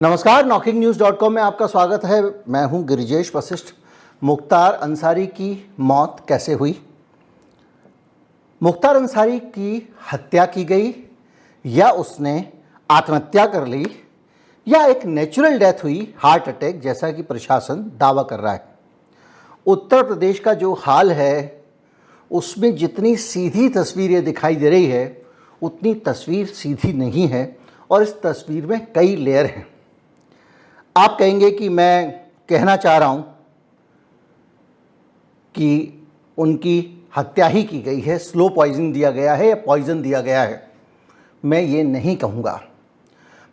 नमस्कार, knocking-news.com में आपका स्वागत है। मैं हूं गिरिजेश वशिष्ठ। मुख्तार अंसारी की मौत कैसे हुई? मुख्तार अंसारी की हत्या की गई या उसने आत्महत्या कर ली या एक नेचुरल डेथ हुई, हार्ट अटैक, जैसा कि प्रशासन दावा कर रहा है। उत्तर प्रदेश का जो हाल है उसमें जितनी सीधी तस्वीरें दिखाई दे रही है उतनी तस्वीर सीधी नहीं है और इस तस्वीर में कई लेयर हैं। आप कहेंगे कि मैं कहना चाह रहा हूं कि उनकी हत्या ही की गई है, स्लो पॉइजन दिया गया है या पॉइजन दिया गया है। मैं ये नहीं कहूँगा।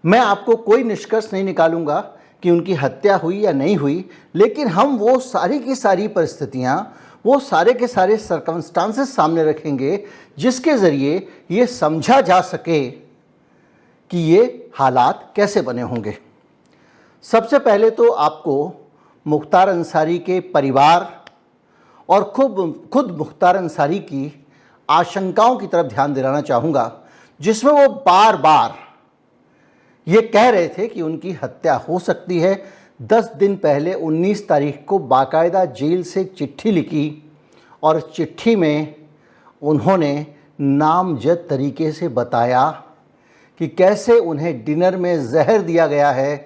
मैं आपको कोई निष्कर्ष नहीं निकालूंगा कि उनकी हत्या हुई या नहीं हुई, लेकिन हम वो सारी की सारी परिस्थितियाँ, वो सारे के सारे सर्कमस्टांसेस सामने रखेंगे जिसके ज़रिए ये समझा जा सके कि ये हालात कैसे बने होंगे। सबसे पहले तो आपको मुख्तार अंसारी के परिवार और खुद मुख्तार अंसारी की आशंकाओं की तरफ ध्यान दिलाना चाहूँगा, जिसमें वो बार बार ये कह रहे थे कि उनकी हत्या हो सकती है। 10 दिन पहले 19 तारीख को बाकायदा जेल से चिट्ठी लिखी और चिट्ठी में उन्होंने नामजद तरीके से बताया कि कैसे उन्हें डिनर में जहर दिया गया है,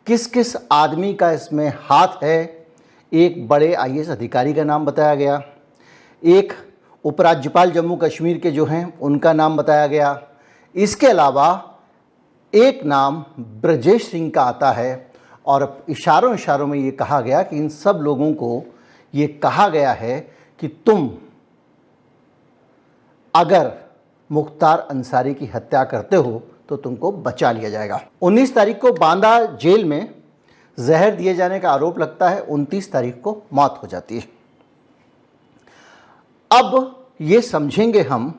किस किस आदमी का इसमें हाथ है। एक बड़े आईएएस अधिकारी का नाम बताया गया, एक उपराज्यपाल जम्मू कश्मीर के जो हैं उनका नाम बताया गया। इसके अलावा एक नाम ब्रजेश सिंह का आता है और इशारों में ये कहा गया कि इन सब लोगों को ये कहा गया है कि तुम अगर मुख्तार अंसारी की हत्या करते हो तो तुमको बचा लिया जाएगा। 19 तारीख को बांदा जेल में जहर दिए जाने का आरोप लगता है, 29 तारीख को मौत हो जाती है। अब ये समझेंगे हम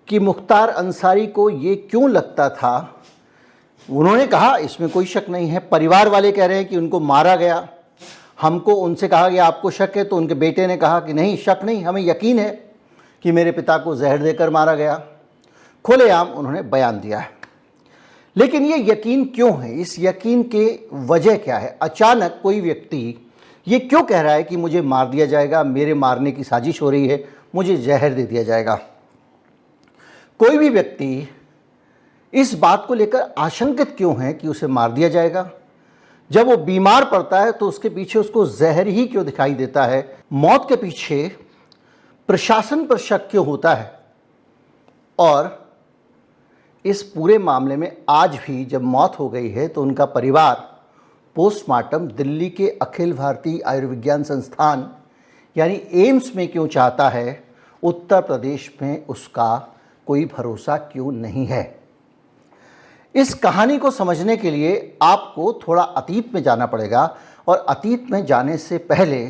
कि मुख्तार अंसारी को ये क्यों लगता था। उन्होंने कहा इसमें कोई शक नहीं है, परिवार वाले कह रहे हैं कि उनको मारा गया। हमको उनसे कहा गया आपको शक है, तो उनके बेटे ने कहा कि नहीं, शक नहीं, हमें यकीन है कि मेरे पिता को जहर देकर मारा गया। खुलेआम उन्होंने बयान दिया है। लेकिन ये यकीन क्यों है? इस यकीन के वजह क्या है? अचानक कोई व्यक्ति ये क्यों कह रहा है कि मुझे मार दिया जाएगा, मेरे मारने की साजिश हो रही है, मुझे जहर दे दिया जाएगा? कोई भी व्यक्ति इस बात को लेकर आशंकित क्यों है कि उसे मार दिया जाएगा? जब वो बीमार पड़ता है तो उसके पीछे उसको जहर ही क्यों दिखाई देता है? मौत के पीछे प्रशासन पर शक क्यों होता है? और इस पूरे मामले में आज भी जब मौत हो गई है तो उनका परिवार पोस्टमार्टम दिल्ली के अखिल भारतीय आयुर्विज्ञान संस्थान यानी एम्स में क्यों चाहता है? उत्तर प्रदेश में उसका कोई भरोसा क्यों नहीं है? इस कहानी को समझने के लिए आपको थोड़ा अतीत में जाना पड़ेगा और अतीत में जाने से पहले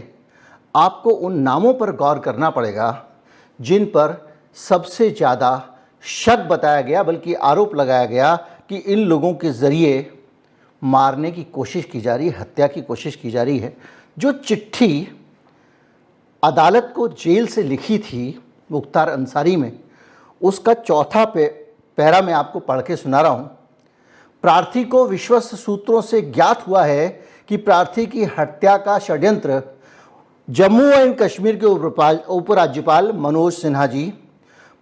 आपको उन नामों पर गौर करना पड़ेगा जिन पर सबसे ज़्यादा शक बताया गया, बल्कि आरोप लगाया गया कि इन लोगों के ज़रिए मारने की कोशिश की जा रही है, हत्या की कोशिश की जा रही है। जो चिट्ठी अदालत को जेल से लिखी थी मुख्तार अंसारी में, उसका चौथा पैरा मैं आपको पढ़ के सुना रहा हूँ। प्रार्थी को विश्वस्त सूत्रों से ज्ञात हुआ है कि प्रार्थी की हत्या का षड्यंत्र जम्मू एंड कश्मीर के उपराज्यपाल मनोज सिन्हा जी,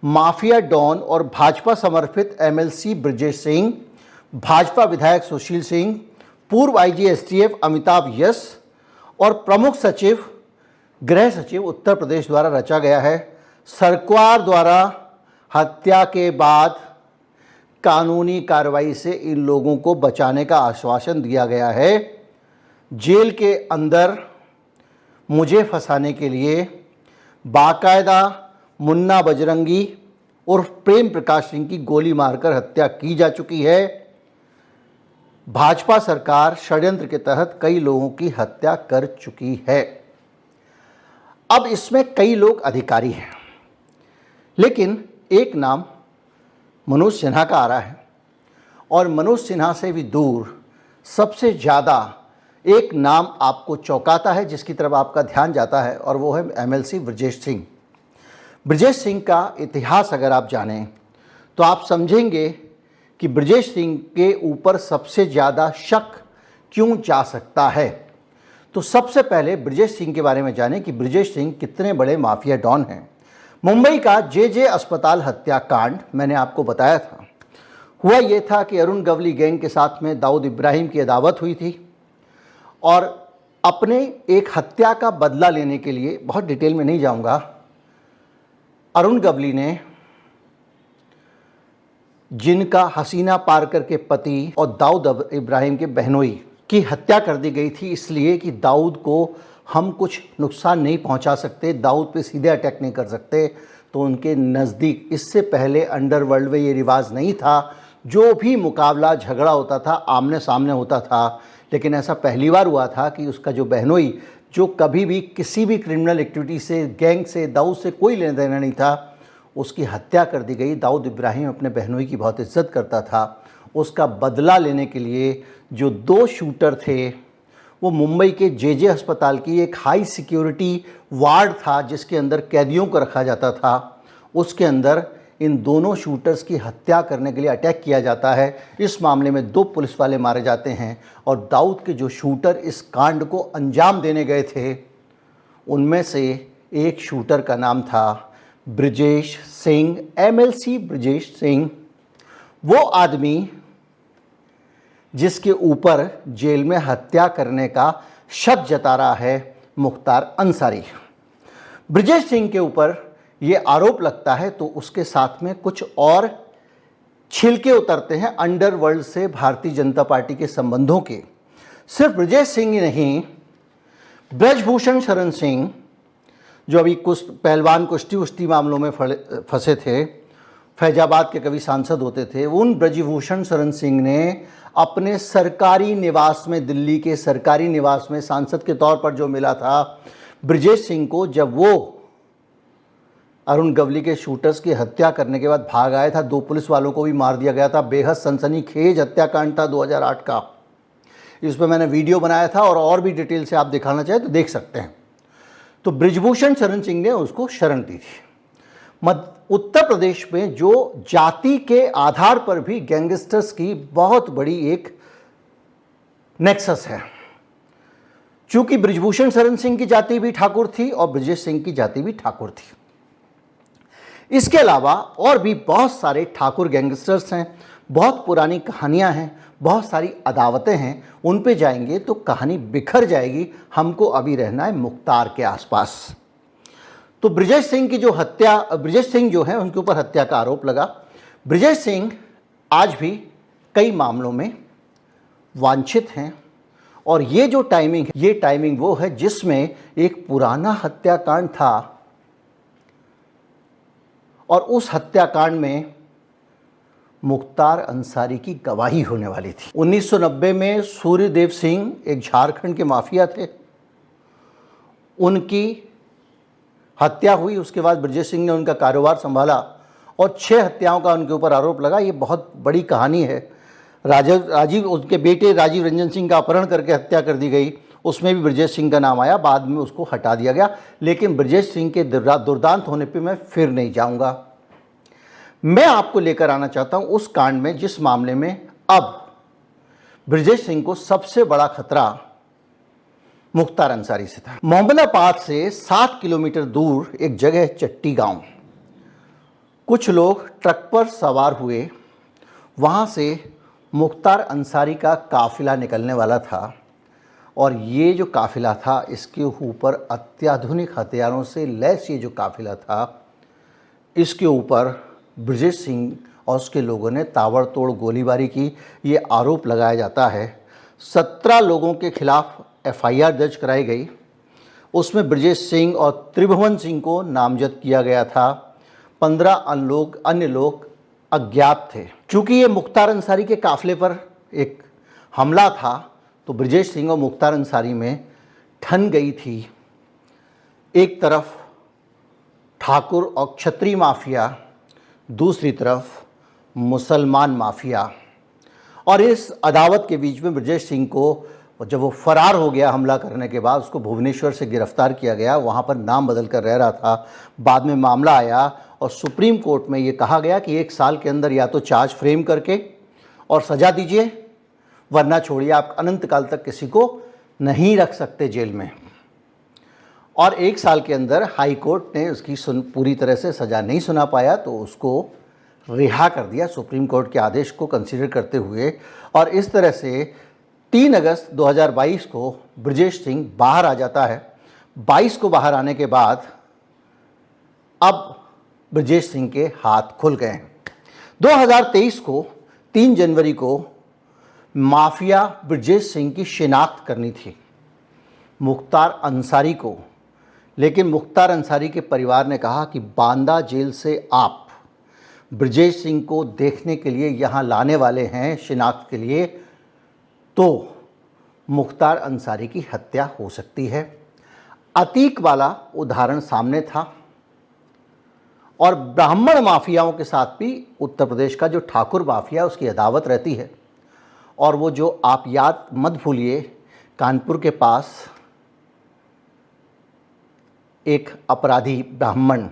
माफिया डॉन और भाजपा समर्थित एमएलसी ब्रजेश सिंह, भाजपा विधायक सुशील सिंह, पूर्व आईजी एसटीएफ अमिताभ यस और प्रमुख सचिव गृह सचिव उत्तर प्रदेश द्वारा रचा गया है। सरकार द्वारा हत्या के बाद कानूनी कार्रवाई से इन लोगों को बचाने का आश्वासन दिया गया है। जेल के अंदर मुझे फंसाने के लिए बाकायदा मुन्ना बजरंगी और प्रेम प्रकाश सिंह की गोली मारकर हत्या की जा चुकी है। भाजपा सरकार षड्यंत्र के तहत कई लोगों की हत्या कर चुकी है। अब इसमें कई लोग अधिकारी हैं, लेकिन एक नाम मनोज सिन्हा का आ रहा है और मनोज सिन्हा से भी दूर सबसे ज़्यादा एक नाम आपको चौंकाता है, जिसकी तरफ आपका ध्यान जाता है, और वो है एमएलसी ब्रजेश सिंह। ब्रजेश सिंह का इतिहास अगर आप जानें तो आप समझेंगे कि ब्रजेश सिंह के ऊपर सबसे ज़्यादा शक क्यों जा सकता है। तो सबसे पहले ब्रजेश सिंह के बारे में जानें कि ब्रजेश सिंह कितने बड़े माफिया डॉन हैं। मुंबई का जे अस्पताल हत्याकांड मैंने आपको बताया था। हुआ ये था कि अरुण गवली गैंग के साथ में दाऊद इब्राहिम की अदावत हुई थी और अपने एक हत्या का बदला लेने के लिए, बहुत डिटेल में नहीं जाऊंगा, अरुण गवली ने, जिनका हसीना पारकर के पति और दाऊद इब्राहिम के बहनोई की हत्या कर दी गई थी, इसलिए कि दाऊद को हम कुछ नुकसान नहीं पहुंचा सकते, दाऊद पे सीधे अटैक नहीं कर सकते। तो उनके नज़दीक, इससे पहले अंडरवर्ल्ड में ये रिवाज नहीं था, जो भी मुकाबला झगड़ा होता था आमने सामने होता था, लेकिन ऐसा पहली बार हुआ था कि उसका जो बहनोई, जो कभी भी किसी भी क्रिमिनल एक्टिविटी से, गैंग से, दाऊद से कोई लेना देना नहीं था, उसकी हत्या कर दी गई। दाऊद इब्राहिम अपने बहनोई की बहुत इज्जत करता था। उसका बदला लेने के लिए जो 2 शूटर थे, वो मुंबई के जे अस्पताल की एक हाई सिक्योरिटी वार्ड था जिसके अंदर कैदियों को रखा जाता था, उसके अंदर इन दोनों शूटर्स की हत्या करने के लिए अटैक किया जाता है। इस मामले में 2 पुलिस वाले मारे जाते हैं और दाऊद के जो शूटर इस कांड को अंजाम देने गए थे, उनमें से एक शूटर का नाम था ब्रजेश सिंह, MLC ब्रजेश सिंह, वो आदमी जिसके ऊपर जेल में हत्या करने का शक जता रहा है मुख्तार अंसारी। ब्रजेश सिंह के ऊपर ये आरोप लगता है तो उसके साथ में कुछ और छिलके उतरते हैं अंडरवर्ल्ड से भारतीय जनता पार्टी के संबंधों के। सिर्फ ब्रजेश सिंह ही नहीं, ब्रजभूषण शरण सिंह, जो अभी कुछ पहलवान कुश्ती मामलों में फंसे थे, फैजाबाद के कभी सांसद होते थे, उन ब्रजभूषण शरण सिंह ने अपने सरकारी निवास में, दिल्ली के सरकारी निवास में सांसद के तौर पर जो मिला था ब्रजेश सिंह को, जब वो अरुण गवली के शूटर्स की हत्या करने के बाद भाग आया था, 2 पुलिस वालों को भी मार दिया गया था। बेहद सनसनीखेज हत्याकांड था 2008 का। इस पर मैंने वीडियो बनाया था और भी डिटेल से आप दिखाना चाहें तो देख सकते हैं। तो ब्रजभूषण शरण सिंह ने उसको शरण दी थी। उत्तर प्रदेश में जो जाति के आधार पर भी गैंगस्टर्स की बहुत बड़ी एक नेक्सस है, चूंकि ब्रजभूषण शरण सिंह की जाति भी ठाकुर थी और ब्रजेश सिंह की जाति भी ठाकुर थी। इसके अलावा और भी बहुत सारे ठाकुर गैंगस्टर्स हैं, बहुत पुरानी कहानियां हैं, बहुत सारी अदावतें हैं, उन पे जाएंगे तो कहानी बिखर जाएगी। हमको अभी रहना है मुख्तार के आसपास। तो ब्रजेश सिंह की जो हत्या, ब्रजेश सिंह जो है उनके ऊपर हत्या का आरोप लगा। ब्रजेश सिंह आज भी कई मामलों में वांछित हैं और ये जो टाइमिंग है, ये टाइमिंग वो है जिसमें एक पुराना हत्याकांड था और उस हत्याकांड में मुख्तार अंसारी की गवाही होने वाली थी। 1990 में सूर्यदेव सिंह एक झारखंड के माफिया थे, उनकी हत्या हुई। उसके बाद ब्रजेश सिंह ने उनका कारोबार संभाला और 6 हत्याओं का उनके ऊपर आरोप लगा। ये बहुत बड़ी कहानी है। उनके बेटे राजीव रंजन सिंह का अपहरण करके हत्या कर दी गई, उसमें भी ब्रजेश सिंह का नाम आया, बाद में उसको हटा दिया गया। लेकिन ब्रजेश सिंह के दुर्दांत होने पे मैं फिर नहीं जाऊंगा। मैं आपको लेकर आना चाहता हूं उस कांड में जिस मामले में अब ब्रजेश सिंह को सबसे बड़ा खतरा मुख्तार अंसारी से था। मोहम्मदाबाद से 7 किलोमीटर दूर एक जगह है चट्टी गांव। कुछ लोग ट्रक पर सवार हुए, वहां से मुख्तार अंसारी का काफिला निकलने वाला था और ये जो काफिला था इसके ऊपर अत्याधुनिक हथियारों से लैस ये जो काफिला था, इसके ऊपर ब्रजेश सिंह और उसके लोगों ने ताबड़तोड़ गोलीबारी की। ये आरोप लगाया जाता है। 17 लोगों के खिलाफ FIR दर्ज कराई गई। उसमें ब्रजेश सिंह और त्रिभुवन सिंह को नामजद किया गया था। 15 अन्य लोग अज्ञात थे। चूँकि ये मुख्तार अंसारी के काफिले पर एक हमला था तो ब्रजेश सिंह और मुख्तार अंसारी में ठन गई थी। एक तरफ ठाकुर और क्षत्रिय माफिया, दूसरी तरफ मुसलमान माफिया। और इस अदावत के बीच में ब्रजेश सिंह को, जब वो फरार हो गया हमला करने के बाद, उसको भुवनेश्वर से गिरफ्तार किया गया। वहाँ पर नाम बदल कर रह रहा था। बाद में मामला आया और सुप्रीम कोर्ट में ये कहा गया कि 1 साल के अंदर या तो चार्ज फ्रेम करके और सज़ा दीजिए, वरना छोड़िए आप अनंत काल तक किसी को नहीं रख सकते जेल में। और 1 साल के अंदर हाई कोर्ट ने उसकी पूरी तरह से सज़ा नहीं सुना पाया तो उसको रिहा कर दिया सुप्रीम कोर्ट के आदेश को कंसीडर करते हुए। और इस तरह से 3 अगस्त 2022 को ब्रजेश सिंह बाहर आ जाता है। 22 को बाहर आने के बाद अब ब्रजेश सिंह के हाथ खुल गए हैं। 2023 को 3 जनवरी को माफिया ब्रजेश सिंह की शिनाख्त करनी थी मुख्तार अंसारी को, लेकिन मुख्तार अंसारी के परिवार ने कहा कि बांदा जेल से आप ब्रजेश सिंह को देखने के लिए यहाँ लाने वाले हैं शिनाख्त के लिए, तो मुख्तार अंसारी की हत्या हो सकती है। अतीक वाला उदाहरण सामने था और ब्राह्मण माफियाओं के साथ भी उत्तर प्रदेश का जो ठाकुर माफिया उसकी अदावत रहती है। और वो जो आप याद मत भूलिए, कानपुर के पास एक अपराधी ब्राह्मण,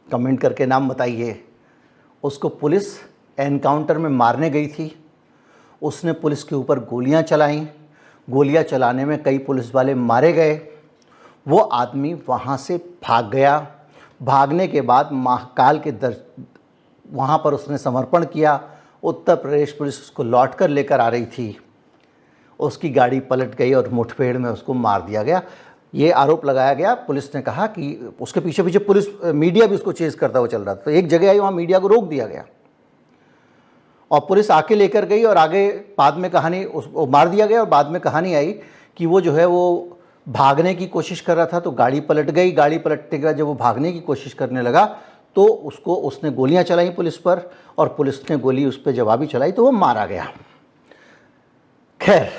कमेंट करके नाम बताइए, उसको पुलिस एनकाउंटर में मारने गई थी। उसने पुलिस के ऊपर गोलियां चलाईं, गोलियां चलाने में कई पुलिस वाले मारे गए। वो आदमी वहाँ से भाग गया। भागने के बाद महाकाल के वहाँ पर उसने समर्पण किया। उत्तर प्रदेश पुलिस उसको लौट कर लेकर आ रही थी, उसकी गाड़ी पलट गई और मुठभेड़ में उसको मार दिया गया। ये आरोप लगाया गया। पुलिस ने कहा कि उसके पीछे पीछे पुलिस मीडिया भी उसको चेज़ करता हुआ चल रहा था, तो एक जगह आई वहाँ मीडिया को रोक दिया गया और पुलिस आके लेकर गई। और आगे बाद में कहानी उसको मार दिया गया और बाद में कहानी आई कि वो जो है वो भागने की कोशिश कर रहा था तो गाड़ी पलट गई। गाड़ी पलटने के बाद जब वो भागने की कोशिश करने लगा तो उसने गोलियां चलाई पुलिस पर और पुलिस ने गोली उस पर जवाबी चलाई तो वो मारा गया। खैर,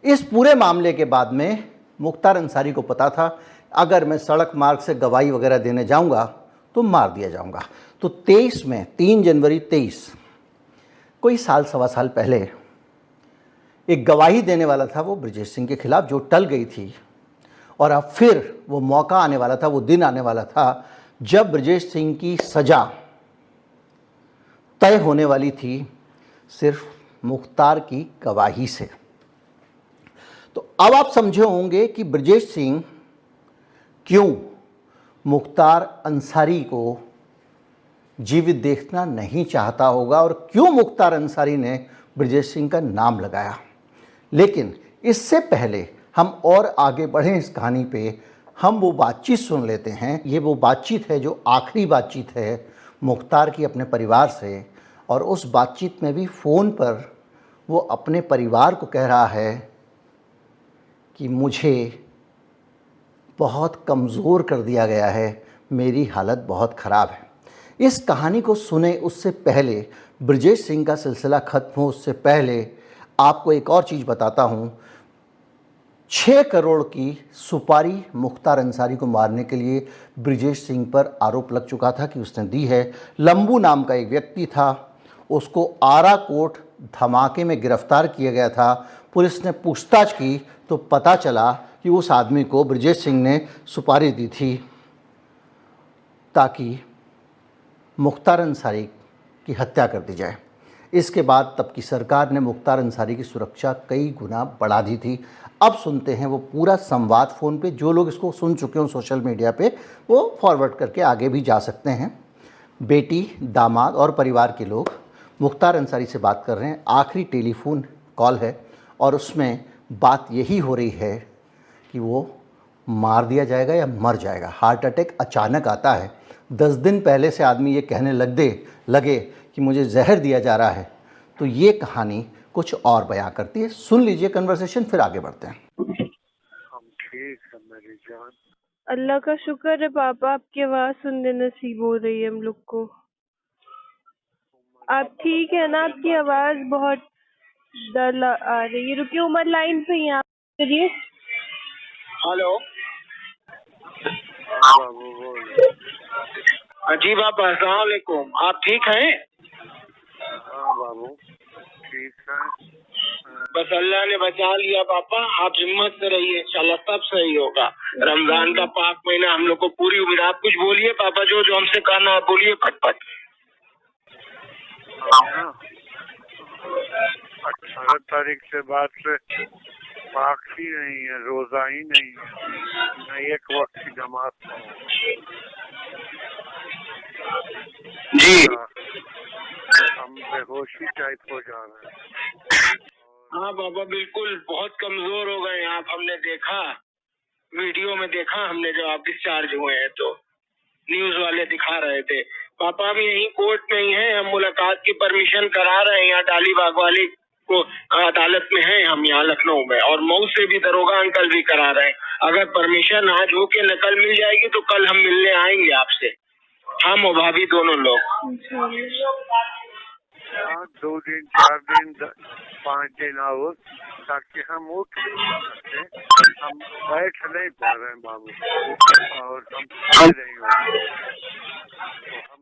इस पूरे मामले के बाद में मुख्तार अंसारी को पता था अगर मैं सड़क मार्ग से गवाही वगैरह देने जाऊंगा तो मार दिया जाऊंगा। तो 3 जनवरी 23 कोई साल सवा साल पहले एक गवाही देने वाला था वो ब्रजेश सिंह के खिलाफ, जो टल गई थी। और अब फिर वो मौका आने वाला था, वो दिन आने वाला था जब ब्रजेश सिंह की सज़ा तय होने वाली थी सिर्फ मुख्तार की गवाही से। तो अब आप समझे होंगे कि ब्रजेश सिंह क्यों मुख्तार अंसारी को जीवित देखना नहीं चाहता होगा और क्यों मुख्तार अंसारी ने ब्रजेश सिंह का नाम लगाया। लेकिन इससे पहले हम और आगे बढ़ें इस कहानी पे, हम वो बातचीत सुन लेते हैं। ये वो बातचीत है जो आखिरी बातचीत है मुख्तार की अपने परिवार से, और उस बातचीत में भी फ़ोन पर वो अपने परिवार को कह रहा है कि मुझे बहुत कमज़ोर कर दिया गया है, मेरी हालत बहुत ख़राब है। इस कहानी को सुने उससे पहले, ब्रजेश सिंह का सिलसिला ख़त्म हो उससे पहले आपको एक और चीज़ बताता हूँ। 6 करोड़ की सुपारी मुख्तार अंसारी को मारने के लिए ब्रजेश सिंह पर आरोप लग चुका था कि उसने दी है। लंबू नाम का एक व्यक्ति था, उसको आरा कोट धमाके में गिरफ्तार किया गया था। पुलिस ने पूछताछ की तो पता चला कि उस आदमी को ब्रजेश सिंह ने सुपारी दी थी ताकि मुख्तार अंसारी की हत्या कर दी जाए। इसके बाद तब की सरकार ने मुख्तार अंसारी की सुरक्षा कई गुना बढ़ा दी थी। अब सुनते हैं वो पूरा संवाद फ़ोन पे। जो लोग इसको सुन चुके हों सोशल मीडिया पे वो फॉरवर्ड करके आगे भी जा सकते हैं। बेटी, दामाद और परिवार के लोग मुख्तार अंसारी से बात कर रहे हैं। आखिरी टेलीफोन कॉल है और उसमें बात यही हो रही है कि वो मार दिया जाएगा या मर जाएगा। हार्ट अटैक अचानक आता है। 10 दिन पहले से आदमी ये कहने लगे कि मुझे जहर दिया जा रहा है, तो ये कहानी कुछ और बयां करती है। सुन लीजिए कन्वर्सेशन, फिर आगे बढ़ते हैं। हम ठीक है मेरी जान। अल्लाह का शुक्र है पापा, आपकी आवाज़ सुनने नसीब हो रही है हम लोग को। आप ठीक है ना? आपकी आवाज़ बहुत डर आ रही है। रुकिए, उमर लाइन पे ही आप करिए। हेलो, हाँ बाबू बोल। जी बाबा, अस्सलाम वालेकुम। आप ठीक हैं? हाँ बाबू ठीक है। बस अल्लाह ने बचा लिया पापा, आप हिम्मत से रहिए, इंशाल्लाह सब सही होगा। रमजान का पाक महीना हम लोग को पूरी उम्मीद। आप कुछ बोलिए पापा, जो हमसे कहना है बोलिए फटफट। 18 तारीख से बाद से पाक ही नहीं है, रोजा ही नहीं है, न एक वक्त की नमाज पढ़ो। जी हम बेहोशी टाइप हो जा रहे हैं। हाँ बाबा, बिल्कुल बहुत कमजोर हो गए आप। हमने देखा, वीडियो में देखा हमने, जब आप डिस्चार्ज हुए हैं तो न्यूज वाले दिखा रहे थे। पापा हम यही कोर्ट में ही हैं, हम मुलाकात की परमिशन करा रहे हैं यहाँ डालीबाग वाली को अदालत में हैं हम यहाँ लखनऊ में, और मऊ से भी दरोगा अंकल भी करा रहे हैं। अगर परमिशन आज हो के नकल मिल जाएगी तो कल हम मिलने आएंगे आपसे, हम और भाभी दोनों लोग। हाँ, 2 दिन 4 दिन 5 दिन आओ, ताकि हम उठ सके। हम बैठ नहीं पा रहे हैं बाबू, और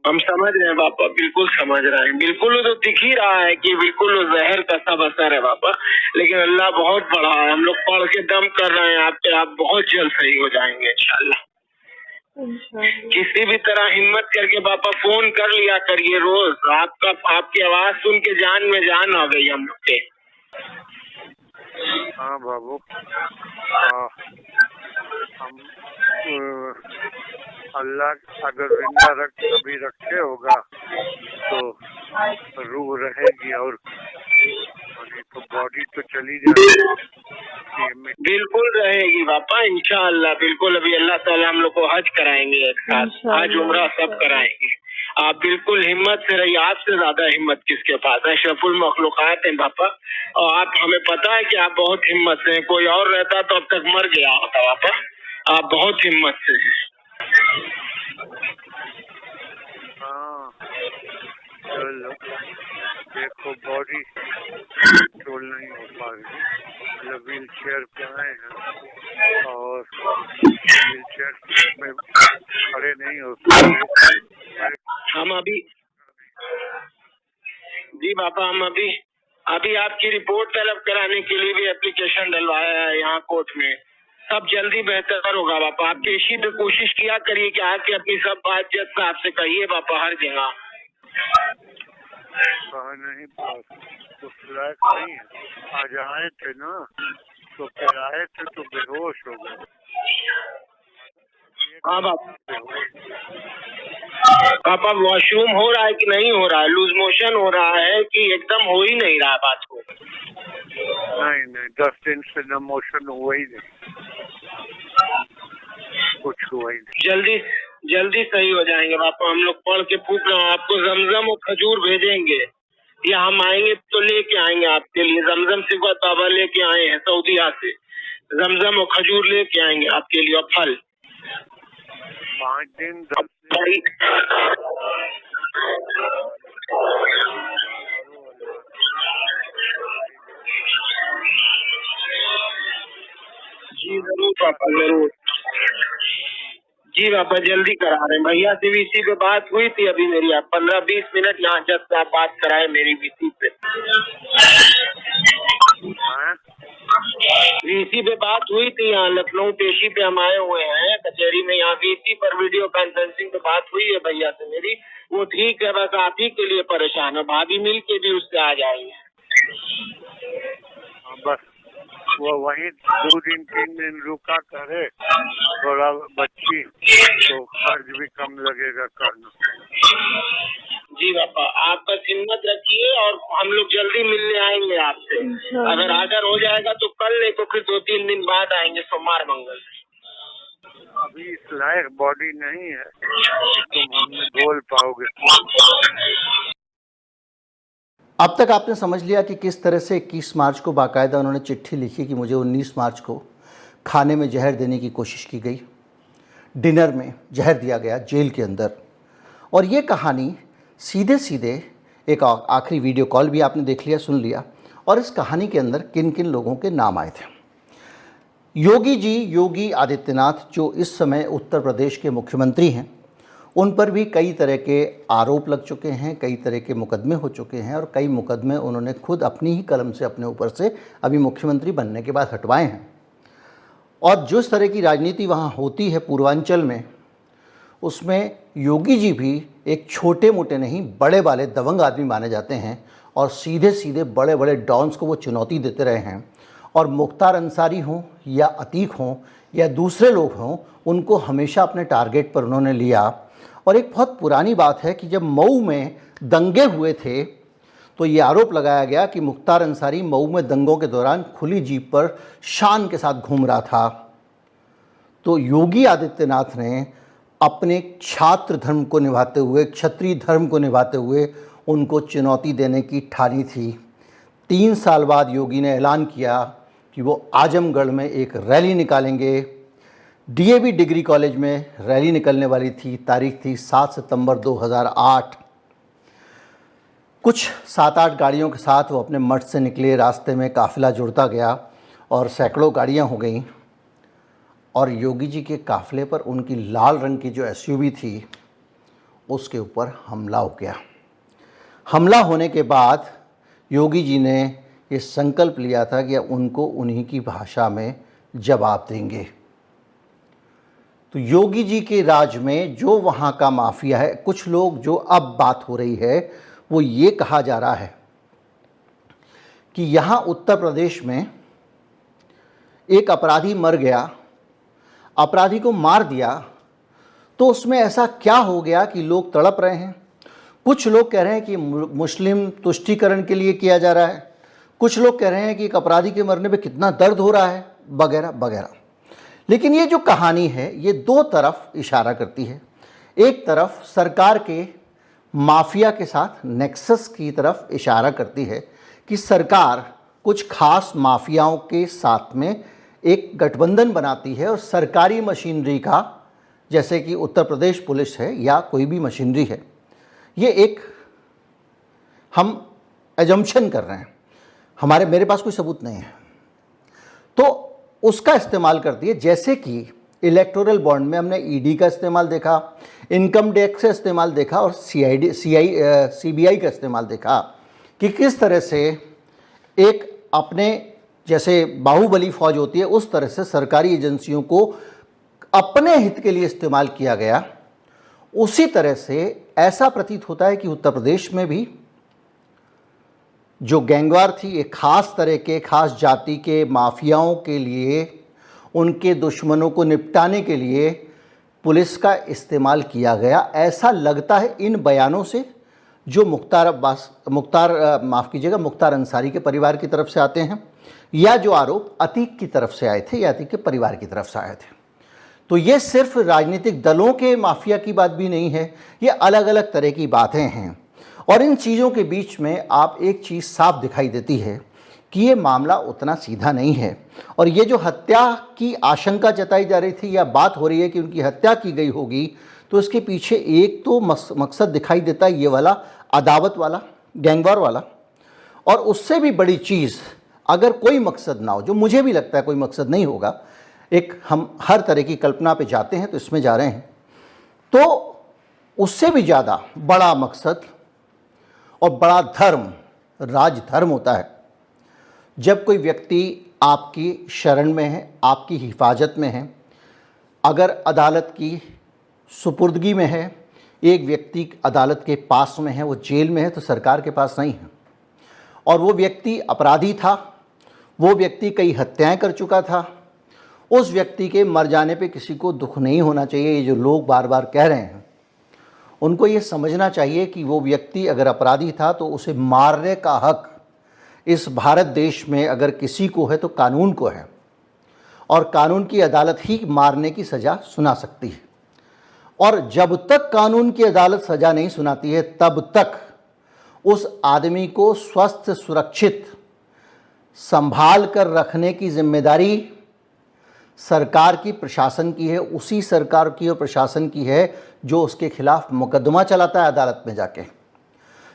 हम समझ रहे हैं पापा, बिल्कुल समझ रहे हैं, बिल्कुल। वो तो दिख ही रहा है कि बिल्कुल वो जहर का सब असर है पापा, लेकिन अल्लाह बहुत बड़ा है। हम लोग पढ़ के दम कर रहे हैं आप पे, आप बहुत जल्द सही हो जाएंगे इंशाल्लाह। किसी भी तरह हिम्मत करके पापा फोन कर लिया करिए रोज। आपकी आवाज सुन के जान में जान आ गई हम लोग के। हाँ बाबू, हम अल्लाह अगर जिंदा कभी रखे होगा तो रूह रहेगी, और तो बॉडी तो चली जाएगी। बिल्कुल रहेगी पापा इंशाअल्लाह, बिल्कुल। अभी अल्लाह ताला हम लोग को हज कराएंगे एक साथ, हज उम्रा सब कराएंगे। आप बिल्कुल हिम्मत से रहिए, आपसे ज्यादा हिम्मत किसके पास है, अशरफुल मखलूकात हैं पापा। और आप, हमें पता है कि आप बहुत हिम्मत से हैं, कोई और रहता तो अब तक मर गया होता पापा। आप बहुत हिम्मत से हैं। हाँ चलो, देखो बॉडी कंट्रोल नहीं हो पा रही, मतलब व्हील चेयर पे आए हैं और व्हील चेयर में खड़े नहीं हो सकते। हम अभी, जी पापा, हम अभी आपकी रिपोर्ट तलब कराने के लिए भी एप्लीकेशन डलवाया है यहाँ कोर्ट में। सब जल्दी बेहतर होगा पापा। आप इसी पे कोशिश किया करिए कि आके अपनी सब बात जज साहब से कहिए पापा, हर जगह। नहीं उस लायक नहीं है। आज आए थे ना, तो फिर आए थे तो बेहोश हो गए। हाँ पापा, वॉशरूम हो रहा है कि नहीं हो रहा है, लूज मोशन हो रहा है कि एकदम हो ही नहीं रहा बात को? नहीं 10 दिन से न मोशन हुआ ही नहीं, कुछ हुआ ही नहीं। जल्दी सही हो जाएंगे पापा। हम लोग पढ़ के फूक रहे हैं, आपको जमजम और खजूर भेजेंगे, या हम आएंगे तो लेके आएंगे आपके लिए। जमजम सिकत बाबा लेके आए हैं सऊदीया से, जमजम और खजूर लेके आएंगे आपके लिए, और फल। 5 दिन 10 जी जरूर पापा, जरूर। जी पापा, जल्दी करा रहे हैं। भैया से वीसी पे बात हुई थी अभी मेरी, आप 15-20 मिनट यहाँ जब से आप बात कराए मेरी वीसी पे। वीसी पे बात हुई थी यहाँ लखनऊ पेशी पे, हम आए हुए हैं कचहरी में। यहाँ वीसी पर वीडियो कॉन्फ्रेंसिंग पे बात हुई है भैया से मेरी, वो ठीक है, बस आप ही के लिए परेशान है। भाभी मिल के भी उससे आ जाएंगे। बस वो वहीं 2 दिन 3 दिन रुका करे, थोड़ा बच्ची तो खर्च भी कम लगेगा करना। जी पापा, आप बस हिम्मत रखिए और हम लोग जल्दी मिलने आएंगे आपसे। अगर आकर हो जाएगा तो कल, नहीं तो फिर 2-3 दिन बाद आएंगे, सोमवार मंगल। अभी इस लायक बॉडी नहीं है तुम हमें बोल पाओगे। अब तक आपने समझ लिया कि किस तरह से 21 मार्च को बाकायदा उन्होंने चिट्ठी लिखी कि मुझे 19 मार्च को खाने में जहर देने की कोशिश की गई, डिनर में जहर दिया गया जेल के अंदर। और ये कहानी सीधे सीधे एक आखिरी वीडियो कॉल भी आपने देख लिया, सुन लिया, और इस कहानी के अंदर किन किन लोगों के नाम आए थे। योगी जी, योगी आदित्यनाथ, जो इस समय उत्तर प्रदेश के मुख्यमंत्री हैं, उन पर भी कई तरह के आरोप लग चुके हैं, कई तरह के मुकदमे हो चुके हैं, और कई मुकदमे उन्होंने खुद अपनी ही कलम से अपने ऊपर से अभी मुख्यमंत्री बनने के बाद हटवाए हैं। और जिस तरह की राजनीति वहाँ होती है पूर्वांचल में, उसमें योगी जी भी एक छोटे मोटे नहीं बड़े वाले दबंग आदमी माने जाते हैं, और सीधे सीधे बड़े बड़े डॉन्स को वो चुनौती देते रहे हैं। और मुख्तार अंसारी हों या अतीक हों या दूसरे लोग हों, उनको हमेशा अपने टारगेट पर उन्होंने लिया। और एक बहुत पुरानी बात है कि जब मऊ में दंगे हुए थे तो ये आरोप लगाया गया कि मुख्तार अंसारी मऊ में दंगों के दौरान खुली जीप पर शान के साथ घूम रहा था। तो योगी आदित्यनाथ ने अपने छात्र धर्म को निभाते हुए, क्षत्रिय धर्म को निभाते हुए उनको चुनौती देने की ठानी थी। 3 साल बाद योगी ने ऐलान किया कि वो आजमगढ़ में एक रैली निकालेंगे। डीएवी डिग्री कॉलेज में रैली निकलने वाली थी। तारीख थी 7 सितंबर 2008। कुछ 7-8 गाड़ियों के साथ वो अपने मठ से निकले। रास्ते में काफ़िला जुड़ता गया और सैकड़ों गाड़ियां हो गईं। और योगी जी के काफ़िले पर उनकी लाल रंग की जो एसयूवी थी उसके ऊपर हमला हो गया। हमला होने के बाद योगी जी ने ये संकल्प लिया था कि उनको उन्हीं की भाषा में जवाब देंगे। तो योगी जी के राज में जो वहाँ का माफिया है, कुछ लोग, जो अब बात हो रही है वो ये कहा जा रहा है कि यहाँ उत्तर प्रदेश में एक अपराधी मर गया, अपराधी को मार दिया, तो उसमें ऐसा क्या हो गया कि लोग तड़प रहे हैं। कुछ लोग कह रहे हैं कि मुस्लिम तुष्टीकरण के लिए किया जा रहा है, कुछ लोग कह रहे हैं कि एक अपराधी के मरने पे कितना दर्द हो रहा है, वगैरह वगैरह। लेकिन ये जो कहानी है ये 2 तरफ इशारा करती है। एक तरफ सरकार के माफिया के साथ नेक्सस की तरफ इशारा करती है कि सरकार कुछ खास माफियाओं के साथ में एक गठबंधन बनाती है और सरकारी मशीनरी का, जैसे कि उत्तर प्रदेश पुलिस है या कोई भी मशीनरी है, ये एक हम एजम्पशन कर रहे हैं, मेरे पास कोई सबूत नहीं है, तो उसका इस्तेमाल करती है। जैसे कि इलेक्टोरल बॉन्ड में हमने ईडी का इस्तेमाल देखा, इनकम टैक्स का इस्तेमाल देखा और सीबीआई का इस्तेमाल देखा कि किस तरह से एक अपने जैसे बाहुबली फौज होती है उस तरह से सरकारी एजेंसियों को अपने हित के लिए इस्तेमाल किया गया। उसी तरह से ऐसा प्रतीत होता है कि उत्तर प्रदेश में भी जो गैंगवार थी, एक खास तरह के, खास जाति के माफियाओं के लिए, उनके दुश्मनों को निपटाने के लिए पुलिस का इस्तेमाल किया गया। ऐसा लगता है इन बयानों से जो मुख्तार अंसारी के परिवार की तरफ से आते हैं या जो आरोप अतीक की तरफ से आए थे या अतीक के परिवार की तरफ से आए थे। तो ये सिर्फ राजनीतिक दलों के माफिया की बात भी नहीं है, ये अलग अलग तरह की बातें हैं। और इन चीज़ों के बीच में आप एक चीज़ साफ दिखाई देती है कि ये मामला उतना सीधा नहीं है। और ये जो हत्या की आशंका जताई जा रही थी या बात हो रही है कि उनकी हत्या की गई होगी, तो इसके पीछे एक तो मकसद दिखाई देता है ये वाला अदावत वाला, गैंगवार वाला। और उससे भी बड़ी चीज़, अगर कोई मकसद ना हो, जो मुझे भी लगता है कोई मकसद नहीं होगा, एक हम हर तरह की कल्पना पे जाते हैं तो इसमें जा रहे हैं, तो उससे भी ज़्यादा बड़ा मकसद और बड़ा धर्म राजधर्म होता है। जब कोई व्यक्ति आपकी शरण में है, आपकी हिफाजत में है, अगर अदालत की सुपुर्दगी में है, एक व्यक्ति अदालत के पास में है, वो जेल में है, तो सरकार के पास नहीं है, और वो व्यक्ति अपराधी था, वो व्यक्ति कई हत्याएं कर चुका था, उस व्यक्ति के मर जाने पे किसी को दुख नहीं होना चाहिए। ये जो लोग बार बार कह रहे हैं, उनको ये समझना चाहिए कि वो व्यक्ति अगर अपराधी था तो उसे मारने का हक इस भारत देश में अगर किसी को है तो कानून को है, और कानून की अदालत ही मारने की सज़ा सुना सकती है। और जब तक कानून की अदालत सज़ा नहीं सुनाती है तब तक उस आदमी को स्वस्थ, सुरक्षित संभाल कर रखने की जिम्मेदारी सरकार की, प्रशासन की है। उसी सरकार की और प्रशासन की है जो उसके खिलाफ मुकदमा चलाता है अदालत में जाके।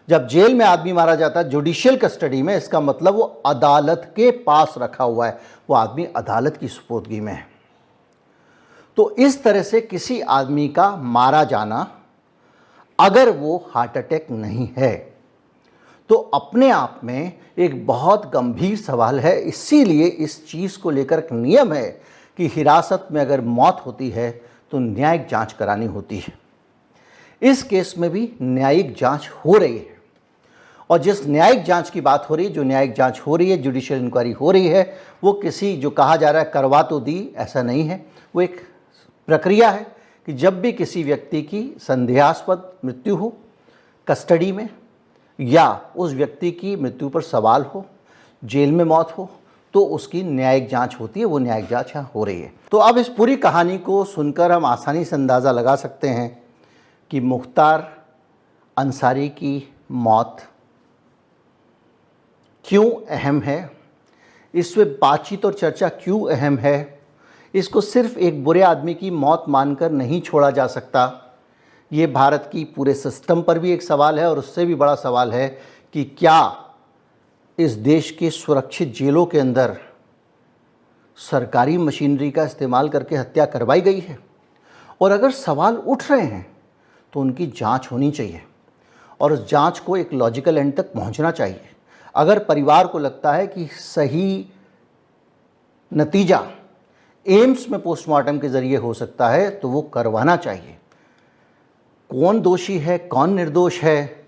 जब जेल में आदमी मारा जाता है जुडिशियल कस्टडी में, इसका मतलब वो अदालत के पास रखा हुआ है, वो आदमी अदालत की सुपुर्दगी में है। तो इस तरह से किसी आदमी का मारा जाना, अगर वो हार्ट अटैक नहीं है, तो अपने आप में एक बहुत गंभीर सवाल है। इसीलिए इस चीज़ को लेकर एक नियम है कि हिरासत में अगर मौत होती है तो न्यायिक जांच करानी होती है। इस केस में भी न्यायिक जांच हो रही है और जिस न्यायिक जांच की बात हो रही है, जो न्यायिक जांच हो रही है, जुडिशियल इंक्वायरी हो रही है, वो किसी जो कहा जा रहा है करवा तो दी, ऐसा नहीं है। वो एक प्रक्रिया है कि जब भी किसी व्यक्ति की संदेहास्पद मृत्यु हो कस्टडी में, या उस व्यक्ति की मृत्यु पर सवाल हो, जेल में मौत हो, तो उसकी न्यायिक जांच होती है। वो न्यायिक जांच यहाँ हो रही है। तो अब इस पूरी कहानी को सुनकर हम आसानी से अंदाज़ा लगा सकते हैं कि मुख्तार अंसारी की मौत क्यों अहम है, इसमें बातचीत और चर्चा क्यों अहम है। इसको सिर्फ एक बुरे आदमी की मौत मानकर नहीं छोड़ा जा सकता। ये भारत की पूरे सिस्टम पर भी एक सवाल है, और उससे भी बड़ा सवाल है कि क्या इस देश के सुरक्षित जेलों के अंदर सरकारी मशीनरी का इस्तेमाल करके हत्या करवाई गई है। और अगर सवाल उठ रहे हैं तो उनकी जांच होनी चाहिए, और उस जांच को एक लॉजिकल एंड तक पहुंचना चाहिए। अगर परिवार को लगता है कि सही नतीजा एम्स में पोस्टमार्टम के ज़रिए हो सकता है, तो वो करवाना चाहिए। कौन दोषी है, कौन निर्दोष है,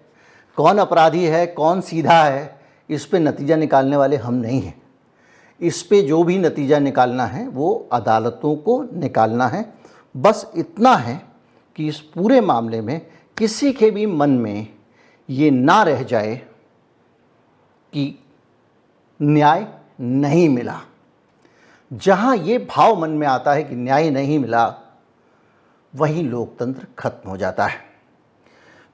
कौन अपराधी है, कौन सीधा है, इस पे नतीजा निकालने वाले हम नहीं हैं। इस पे जो भी नतीजा निकालना है वो अदालतों को निकालना है। बस इतना है कि इस पूरे मामले में किसी के भी मन में ये ना रह जाए कि न्याय नहीं मिला। जहाँ ये भाव मन में आता है कि न्याय नहीं मिला, वहीं लोकतंत्र खत्म हो जाता है।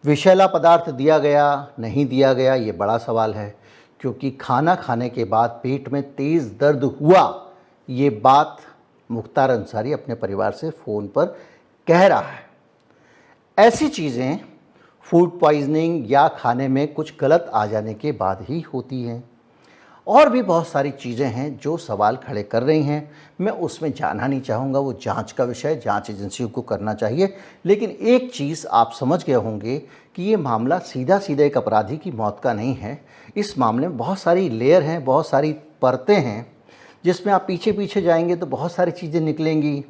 विषैला पदार्थ दिया गया, नहीं दिया गया, ये बड़ा सवाल है, क्योंकि खाना खाने के बाद पेट में तेज़ दर्द हुआ, ये बात मुख्तार अंसारी अपने परिवार से फ़ोन पर कह रहा है। ऐसी चीज़ें फूड पॉइजनिंग या खाने में कुछ गलत आ जाने के बाद ही होती हैं। और भी बहुत सारी चीज़ें हैं जो सवाल खड़े कर रही हैं। मैं उसमें जाना नहीं चाहूँगा, वो जांच का विषय जांच एजेंसियों को करना चाहिए। लेकिन एक चीज़ आप समझ गए होंगे कि ये मामला सीधा सीधा एक अपराधी की मौत का नहीं है। इस मामले में बहुत सारी लेयर हैं, बहुत सारी परतें हैं, जिसमें आप पीछे पीछे जाएंगे तो बहुत सारी चीज़ें निकलेंगी।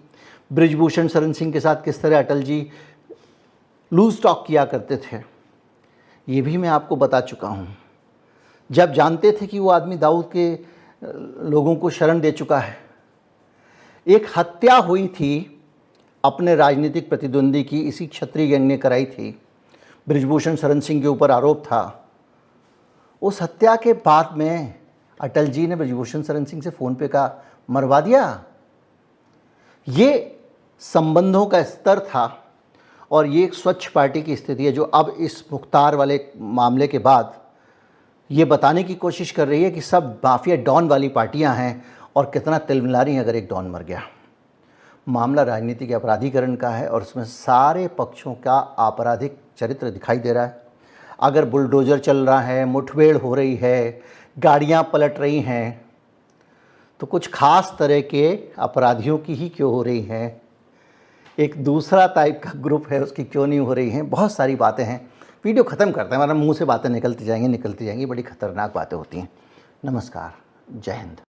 बृजभूषण शरण सिंह के साथ किस तरह अटल जी लूज टॉक किया करते थे, ये भी मैं आपको बता चुका हूँ। जब जानते थे कि वो आदमी दाऊद के लोगों को शरण दे चुका है। एक हत्या हुई थी अपने राजनीतिक प्रतिद्वंदी की, इसी क्षत्रिय गैंग ने कराई थी। बृजभूषण शरण सिंह के ऊपर आरोप था। उस हत्या के बाद में अटल जी ने बृजभूषण शरण सिंह से फ़ोन पे कहा मरवा दिया। ये संबंधों का स्तर था, और ये एक स्वच्छ पार्टी की स्थिति है जो अब इस मुख्तार वाले मामले के बाद ये बताने की कोशिश कर रही है कि सब माफिया डॉन वाली पार्टियां हैं, और कितना तिलमिला रही हैं अगर एक डॉन मर गया। मामला राजनीतिक अपराधीकरण का है, और उसमें सारे पक्षों का आपराधिक चरित्र दिखाई दे रहा है। अगर बुलडोज़र चल रहा है, मुठभेड़ हो रही है, गाड़ियां पलट रही हैं, तो कुछ खास तरह के अपराधियों की ही क्यों हो रही हैं, एक दूसरा टाइप का ग्रुप है उसकी क्यों नहीं हो रही हैं। बहुत सारी बातें हैं। वीडियो ख़त्म करते हैं, हमारा मुंह से बातें निकलती जाएंगी, बड़ी ख़तरनाक बातें होती हैं। नमस्कार, जय हिंद।